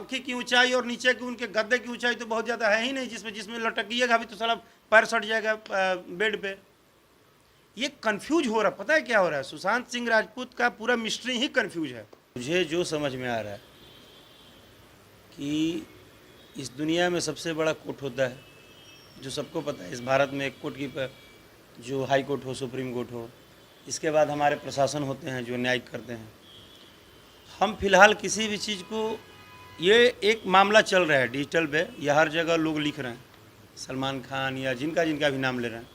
पंखी की ऊंचाई और नीचे की उनके गद्दे की ऊंचाई तो बहुत ज़्यादा है ही नहीं, जिसमें जिसमें लटकिएगा अभी तो साला पैर सट जाएगा बेड पे। ये कंफ्यूज हो रहा, पता है क्या हो रहा है? सुशांत सिंह राजपूत का पूरा मिस्ट्री ही कंफ्यूज है। मुझे जो समझ में आ रहा है कि इस दुनिया में सबसे बड़ा कोर्ट होता है, जो सबको पता है। इस भारत में एक कोर्ट की जो हाई कोर्ट हो, सुप्रीम कोर्ट हो, इसके बाद हमारे प्रशासन होते हैं जो न्याय करते हैं। हम फिलहाल किसी भी चीज़ को, ये एक मामला चल रहा है डिजिटल पे, या हर जगह लोग लिख रहे हैं, सलमान खान या जिनका जिनका भी नाम ले रहे हैं,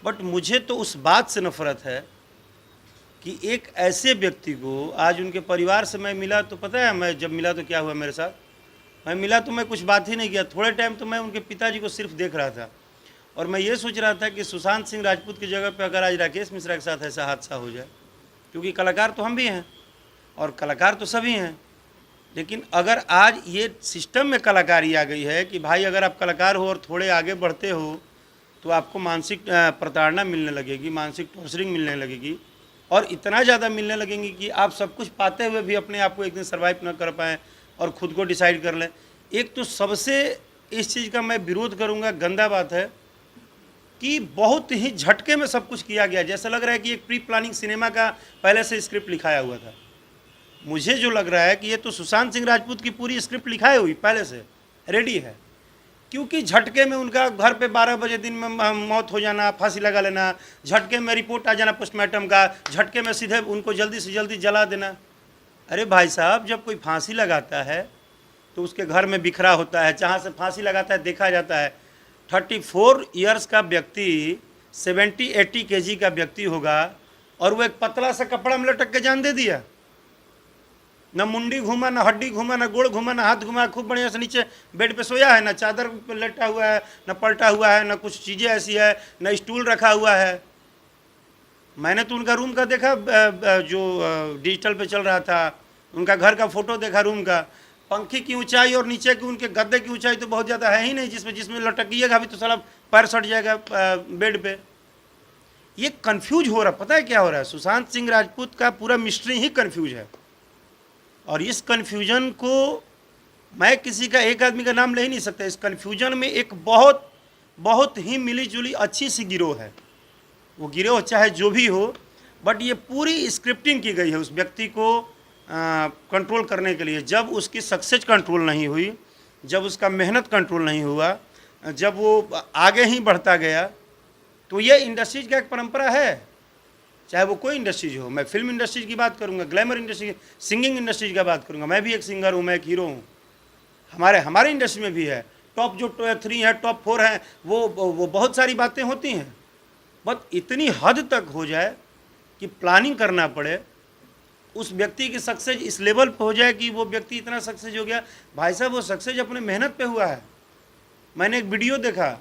बट मुझे तो उस बात से नफरत है कि एक ऐसे व्यक्ति को, आज उनके परिवार से मैं मिला तो पता है मैं जब मिला तो क्या हुआ मेरे साथ? मैं मिला तो मैं कुछ बात ही नहीं किया, थोड़े टाइम तो मैं उनके पिताजी को सिर्फ देख रहा था, और मैं ये सोच रहा था कि सुशांत सिंह राजपूत की जगह पे अगर आज राकेश मिश्रा के साथ ऐसा हादसा हो जाए, क्योंकि कलाकार तो हम भी हैं और कलाकार तो सभी हैं, लेकिन अगर आज ये सिस्टम में कलाकारी आ गई है कि भाई अगर आप कलाकार हो और थोड़े आगे बढ़ते हो तो आपको मानसिक प्रताड़ना मिलने लगेगी, मानसिक टॉर्चरिंग मिलने लगेगी, और इतना ज़्यादा मिलने लगेंगी कि आप सब कुछ पाते हुए भी अपने आप को एक दिन सर्वाइव न कर पाएँ और ख़ुद को डिसाइड कर लें। एक तो सबसे इस चीज़ का मैं विरोध करूँगा, गंदा बात है कि बहुत ही झटके में सब कुछ किया गया, जैसा लग रहा है कि एक प्री प्लानिंग सिनेमा का पहले से स्क्रिप्ट लिखाया हुआ था। मुझे जो लग रहा है कि ये तो सुशांत सिंह राजपूत की पूरी स्क्रिप्ट लिखाई हुई पहले से रेडी है, क्योंकि झटके में उनका घर पे 12 बजे दिन में मौत हो जाना, फांसी लगा लेना, झटके में रिपोर्ट आ जाना पोस्टमार्टम का, झटके में सीधे उनको जल्दी से जल्दी जला देना। अरे भाई साहब, जब कोई फांसी लगाता है तो उसके घर में बिखरा होता है, जहाँ से फांसी लगाता है देखा जाता है। 34 ईयर्स का व्यक्ति 70-80 kg का व्यक्ति होगा और वो एक पतला सा कपड़ा में लटक के जान दे दिया, न मुंडी घूमा, न हड्डी घूमा, न गोड़ घूमा, न हाथ घूमा, खूब बढ़िया से नीचे बेड पे सोया है, न चादर पे लेटा हुआ है, न पलटा हुआ है, न कुछ चीज़ें ऐसी है, न स्टूल रखा हुआ है। मैंने तो उनका रूम का देखा, जो डिजिटल पे चल रहा था, उनका घर का फोटो देखा रूम का। पंखी की ऊंचाई और नीचे की उनके गद्दे की ऊंचाई तो बहुत ज़्यादा है ही नहीं, जिसमें जिसमें लटकिएगा अभी तो साला पैर सट जाएगा बेड पे। ये कंफ्यूज हो रहा, पता है क्या हो रहा है? सुशांत सिंह राजपूत का पूरा मिस्ट्री ही कंफ्यूज है, और इस कन्फ्यूजन को मैं किसी का एक आदमी का नाम ले ही नहीं सकता। इस कन्फ्यूजन में एक बहुत बहुत ही मिली जुली अच्छी सी गिरोह है। वो गिरोह चाहे जो भी हो, बट ये पूरी स्क्रिप्टिंग की गई है उस व्यक्ति को कंट्रोल करने के लिए। जब उसकी सक्सेस कंट्रोल नहीं हुई, जब उसका मेहनत कंट्रोल नहीं हुआ, जब वो आगे ही बढ़ता गया, तो ये इंडस्ट्रीज का एक परंपरा है, चाहे वो कोई इंडस्ट्रीज हो। मैं फिल्म इंडस्ट्रीज की बात करूंगा, ग्लैमर इंडस्ट्री, सिंगिंग इंडस्ट्रीज का बात करूंगा। मैं भी एक सिंगर हूं, मैं एक हीरो हूं, हमारे इंडस्ट्री में भी है। टॉप जो 3 है, टॉप 4 है, वो बहुत सारी बातें होती हैं, बट इतनी हद तक हो जाए कि प्लानिंग करना पड़े, उस व्यक्ति की सक्सेस इस लेवल पर हो जाए कि वो व्यक्ति इतना सक्सेस हो गया। भाई साहब, वो सक्सेस अपने मेहनत पे हुआ है। मैंने एक वीडियो देखा,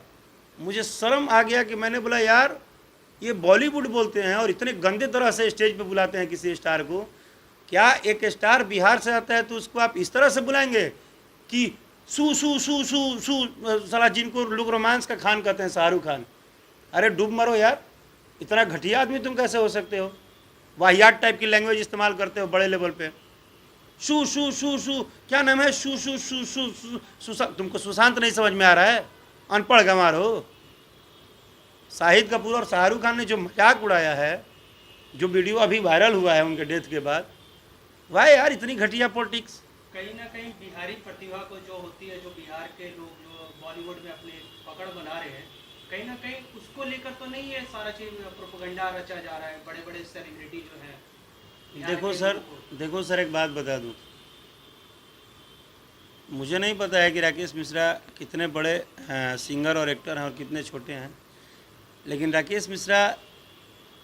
मुझे शर्म आ गया कि मैंने बोला यार, ये बॉलीवुड बोलते हैं और इतने गंदे तरह से स्टेज पे बुलाते हैं किसी स्टार को। क्या एक स्टार बिहार से आता है तो उसको आप इस तरह से बुलाएंगे कि सू सू सू सू सू साला, जिनको लोग रोमांस का खान कहते हैं, शाहरुख खान? अरे डूब मरो यार, इतना घटिया आदमी तुम कैसे हो सकते हो? वाहियात टाइप की लैंग्वेज इस्तेमाल करते हो बड़े लेवल पे। शू शू शू शू, क्या नाम है? शू शू शू शू शू। तुमको सुशांत नहीं समझ में आ रहा है? अनपढ़ गंवार हो। शाहिद कपूर और शाहरुख खान ने जो मजाक उड़ाया है, जो वीडियो अभी वायरल हुआ है उनके डेथ के बाद, वाह यार, इतनी घटिया पॉलिटिक्स। कहीं ना कहीं बिहारी प्रतिभा को जो होती है, जो बिहार के लोग जो बॉलीवुड में अपनी पकड़ बना रहे हैं, कहीं ना कहीं उसको लेकर तो नहीं है सारा चीज प्रोपेगेंडा रचा जा रहा है? बड़े बड़े सेलिब्रिटी जो है। देखो सर, एक बात बता दूं, मुझे नहीं पता है कि राकेश मिश्रा कितने बड़े सिंगर और एक्टर हैं और कितने छोटे हैं, लेकिन राकेश मिश्रा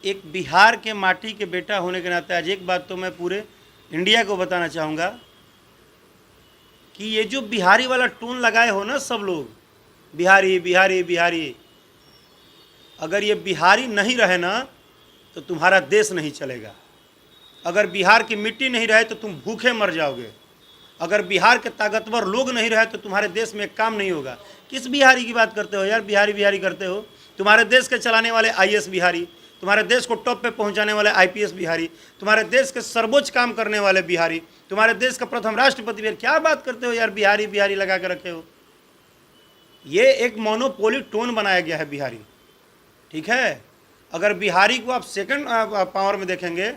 एक बिहार के माटी के बेटा होने के नाते आज एक बात तो मैं पूरे इंडिया को बताना चाहूँगा कि ये जो बिहारी वाला टोन लगाए हो ना सब लोग, बिहारी बिहारी बिहारी, अगर ये बिहारी नहीं रहे ना तो तुम्हारा देश नहीं चलेगा। अगर बिहार की मिट्टी नहीं रहे तो तुम भूखे मर जाओगे। अगर बिहार के ताकतवर लोग नहीं रहे तो तुम्हारे देश में काम नहीं होगा। किस बिहारी की बात करते हो यार? बिहारी बिहारी करते हो? तुम्हारे देश के चलाने वाले IAS बिहारी, तुम्हारे देश को टॉप पे पहुंचाने वाले आईपीएस बिहारी, तुम्हारे देश के सर्वोच्च काम करने वाले बिहारी, तुम्हारे देश का प्रथम राष्ट्रपति बिहारी। क्या बात करते हो यार, बिहारी बिहारी लगा के रखे हो। ये एक मोनोपोली टोन बनाया गया है बिहारी, ठीक है। अगर बिहारी को आप सेकंड पावर में देखेंगे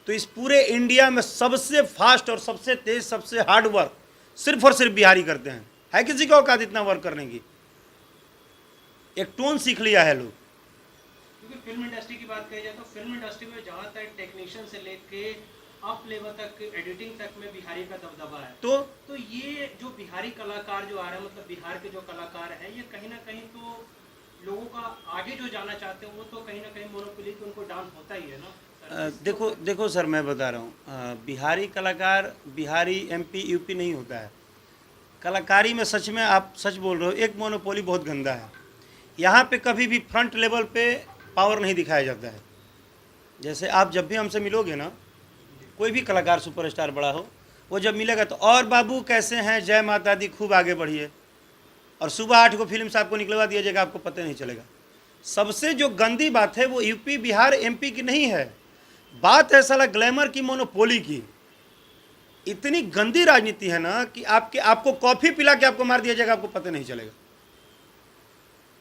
तो इस पूरे इंडिया में सबसे फास्ट और सबसे तेज, सबसे हार्ड वर्क सिर्फ और सिर्फ बिहारी करते हैं। है किसी को औकात इतना वर्क करने की? एक टोन सीख लिया है लोग। क्योंकि फिल्म इंडस्ट्री की बात कही जाए तो फिल्म इंडस्ट्री में जहाँ तक टेक्नीशियन से लेके अप लेवल तक, एडिटिंग तक में बिहारी का दबदबा है। तो ये जो बिहारी कलाकार जो आ रहे हैं, मतलब बिहार के जो कलाकार हैं, ये कहीं ना कहीं तो लोगों का आगे जो जाना चाहते हैं वो तो कहीं ना कहीं मोनोपोली तो उनको डाउन होता ही है ना। देखो सर, मैं बता रहा हूँ, बिहारी कलाकार बिहारी एमपी यूपी नहीं होता है। कलाकारी में सच में आप सच बोल रहे हो, एक मोनोपोली बहुत गंदा है। यहाँ पे कभी भी फ्रंट लेवल पे पावर नहीं दिखाया जाता है। जैसे आप जब भी हमसे मिलोगे ना, कोई भी कलाकार सुपरस्टार बड़ा हो, वो जब मिलेगा तो और बाबू कैसे हैं, जय माता दी, खूब आगे बढ़िए, और सुबह 8 को फिल्म से आपको निकलवा दिया जाएगा, आपको पता नहीं चलेगा। सबसे जो गंदी बात है वो यूपी बिहार एमपी की नहीं है, बात है साला ग्लैमर की, मोनोपोली की। इतनी गंदी राजनीति है ना कि आपको कॉफ़ी पिला के आपको मार दिया जाएगा, आपको पता नहीं चलेगा।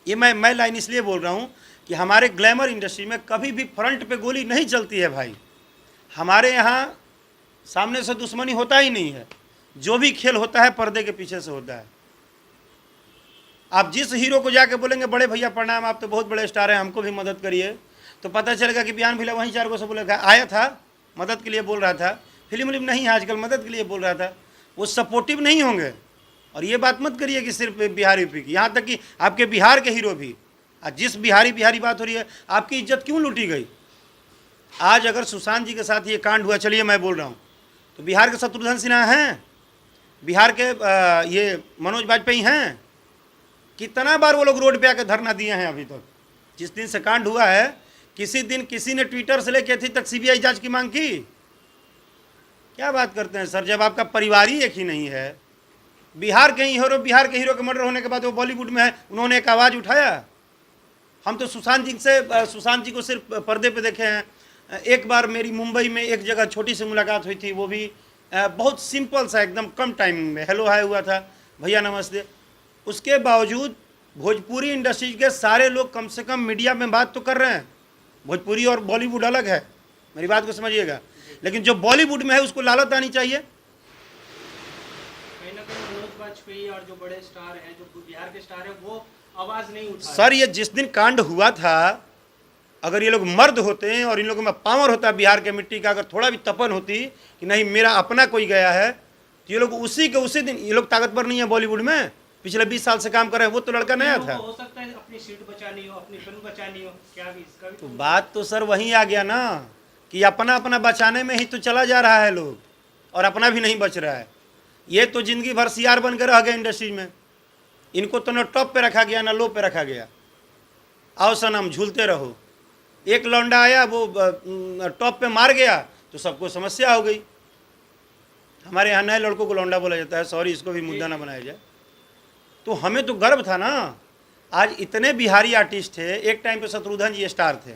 ये मैं लाइन इसलिए बोल रहा हूँ कि हमारे ग्लैमर इंडस्ट्री में कभी भी फ्रंट पे गोली नहीं चलती है भाई। हमारे यहाँ सामने से दुश्मनी होता ही नहीं है, जो भी खेल होता है पर्दे के पीछे से होता है। आप जिस हीरो को जाके बोलेंगे बड़े भैया प्रणाम, आप तो बहुत बड़े स्टार हैं, हमको भी मदद करिए, तो पता चलेगा कि बयान भैया वहीं 4 को से बोलेगा, आया था मदद के लिए बोल रहा था, फिल्म नहीं है आजकल, मदद के लिए बोल रहा था। वो सपोर्टिव नहीं होंगे। और ये बात मत करिए कि सिर्फ बिहार यूपी की, यहाँ तक कि आपके बिहार के हीरो भी, जिस बिहारी बात हो रही है, आपकी इज्जत क्यों लूटी गई? आज अगर सुशांत जी के साथ ये कांड हुआ, चलिए मैं बोल रहा हूँ, तो बिहार के शत्रुघ्न सिन्हा हैं, बिहार के ये मनोज वाजपेयी हैं, कितना बार वो लोग रोड पे आकर धरना दिए हैं अभी तक। जिस दिन से कांड हुआ है, किसी दिन किसी ने ट्विटर से लेकर थी तक सीबीआई जांच की मांग की? क्या बात करते हैं सर, जब आपका परिवार ही एक ही नहीं है। बिहार के हीरो के मर्डर होने के बाद वो बॉलीवुड में है, उन्होंने एक आवाज़ उठाया। हम तो सुशांत जी को सिर्फ पर्दे पे देखे हैं। एक बार मेरी मुंबई में एक जगह छोटी सी मुलाकात हुई थी, वो भी बहुत सिंपल सा, एकदम कम टाइम में हेलो हाय हुआ था, भैया नमस्ते। उसके बावजूद भोजपुरी इंडस्ट्री के सारे लोग कम से कम मीडिया में बात तो कर रहे हैं। भोजपुरी और बॉलीवुड अलग है, मेरी बात को समझिएगा। लेकिन जो बॉलीवुड में है उसको लालच आनी चाहिए। कहीं ना कहीं मनोज वाजपेयी और जो बड़े स्टार हैं, जो बिहार के स्टार हैं, वो आवाज़ नहीं उठा सर। ये जिस दिन कांड हुआ था, अगर ये लोग मर्द होते हैं और इन लोगों में पावर होता बिहार के मिट्टी का, अगर थोड़ा भी तपन होती कि नहीं मेरा अपना कोई गया है, तो ये लोग उसी दिन, ये लोग ताकतवर नहीं है बॉलीवुड में, पिछले 20 साल से काम कर रहे हैं। वो तो लड़का नया था। हो सकता है अपनी सीट बचानी हो, अपनी फिल्म बचानी हो, क्या भी इसका भी तो बात तो सर वहीं आ गया ना कि अपना बचाने में ही तो चला जा रहा है लोग, और अपना भी नहीं बच रहा है। ये तो जिंदगी भर सीआर बन कर रह गए इंडस्ट्री में। इनको तो न टॉप पे रखा गया ना लो पे रखा गया। आओ सनम झूलते रहो। एक लौंडा आया, वो टॉप पे मार गया तो सबको समस्या हो गई। हमारे यहाँ नए लड़कों को लौंडा बोला जाता है, सॉरी इसको भी मुद्दा ना बनाया जाए। तो हमें तो गर्व था ना, आज इतने बिहारी आर्टिस्ट थे। एक टाइम पे शत्रुघ्न जी स्टार थे,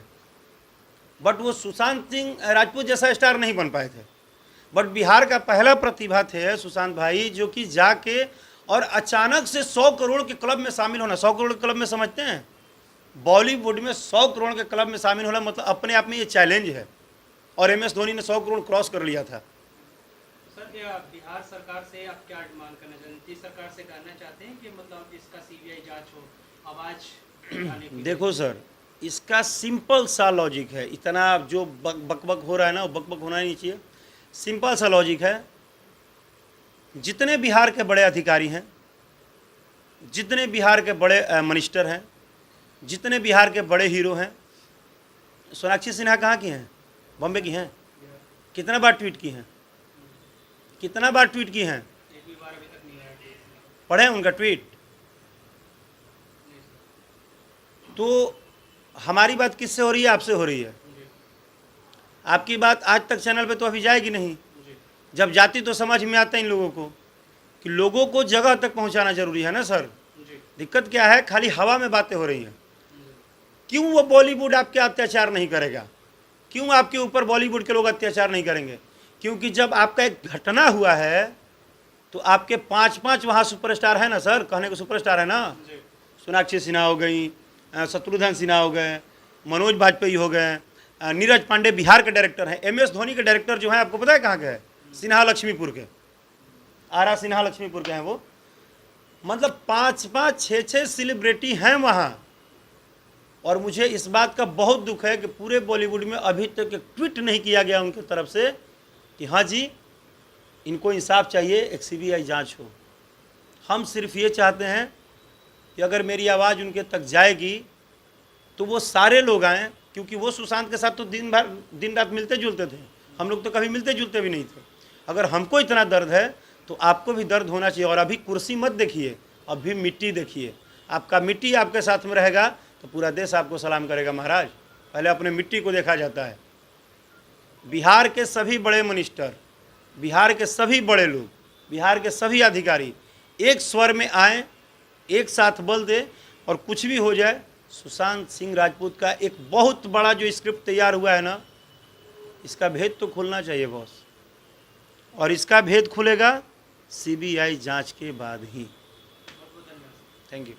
बट वो सुशांत सिंह राजपूत जैसा स्टार नहीं बन पाए थे। बट बिहार का पहला प्रतिभा थे सुशांत भाई, जो कि जाके और अचानक से 100 करोड़ के क्लब में शामिल होना। 100 करोड़ के क्लब में समझते हैं, बॉलीवुड में 100 करोड़ के क्लब में शामिल होना मतलब अपने आप में ये चैलेंज है। और MS धोनी ने 100 करोड़ क्रॉस कर लिया था। सर बिहार सरकार से आप क्या डिमांड करना चाहते हैं? नीतीश सरकार से कहना चाहते हैं कि मतलब इसका सीबीआई जांच हो, आवाज़ उठाने की? देखो सर, इसका सिंपल सा लॉजिक है। इतना जो बकबक हो रहा है ना, वो बकबक होना नहीं चाहिए। सिंपल सा लॉजिक है, जितने बिहार के बड़े अधिकारी हैं, जितने बिहार के बड़े मिनिस्टर हैं, जितने बिहार के बड़े हीरो हैं, सोनाक्षी सिन्हा कहाँ की हैं? बॉम्बे की हैं। कितना बार ट्वीट की हैं? कितना बार ट्वीट की हैं? एक भी बार अभी तक नहीं आया। पढ़े उनका ट्वीट? तो हमारी बात किससे हो रही है? आपसे हो रही है। आपकी बात आज तक चैनल पे तो अभी जाएगी नहीं। जब जाती तो समझ में आता है इन लोगों को कि लोगों को जगह तक पहुंचाना जरूरी है ना सर। दिक्कत क्या है, खाली हवा में बातें हो रही हैं। क्यों वो बॉलीवुड आपके अत्याचार नहीं करेगा? क्यों आपके ऊपर बॉलीवुड के लोग अत्याचार नहीं करेंगे? क्योंकि जब आपका एक घटना हुआ है तो आपके 5-5 वहाँ सुपरस्टार है ना सर, कहने को सुपरस्टार है ना। सोनाक्षी सिन्हा हो गई, शत्रुघ्न सिन्हा हो गए, मनोज बाजपेयी हो गए, नीरज पांडे बिहार के डायरेक्टर हैं, MS धोनी के डायरेक्टर जो हैं आपको पता है कहाँ के हैं? सिन्हा लक्ष्मीपुर के, आरा सिन्हा लक्ष्मीपुर के हैं वो। मतलब 5-5 6-6 सेलिब्रिटी हैं वहाँ। और मुझे इस बात का बहुत दुख है कि पूरे बॉलीवुड में अभी तक एक ट्वीट नहीं किया गया उनकी तरफ से कि हाँ जी इनको इंसाफ चाहिए, एक CBI जांच हो। हम सिर्फ ये चाहते हैं कि अगर मेरी आवाज़ उनके तक जाएगी तो वो सारे लोग आएँ, क्योंकि वो सुशांत के साथ तो दिन रात मिलते जुलते थे, हम लोग तो कभी मिलते जुलते भी नहीं थे। अगर हमको इतना दर्द है तो आपको भी दर्द होना चाहिए। और अभी कुर्सी मत देखिए, अभी मिट्टी देखिए। आपका मिट्टी आपके साथ में रहेगा तो पूरा देश आपको सलाम करेगा महाराज। पहले अपने मिट्टी को देखा जाता है। बिहार के सभी बड़े मिनिस्टर, बिहार के सभी बड़े लोग, बिहार के सभी अधिकारी एक स्वर में आए, एक साथ बल दे, और कुछ भी हो जाए सुशांत सिंह राजपूत का एक बहुत बड़ा जो स्क्रिप्ट तैयार हुआ है ना, इसका भेद तो खुलना चाहिए बॉस। और इसका भेद खुलेगा CBI जांच के बाद ही। Thank you.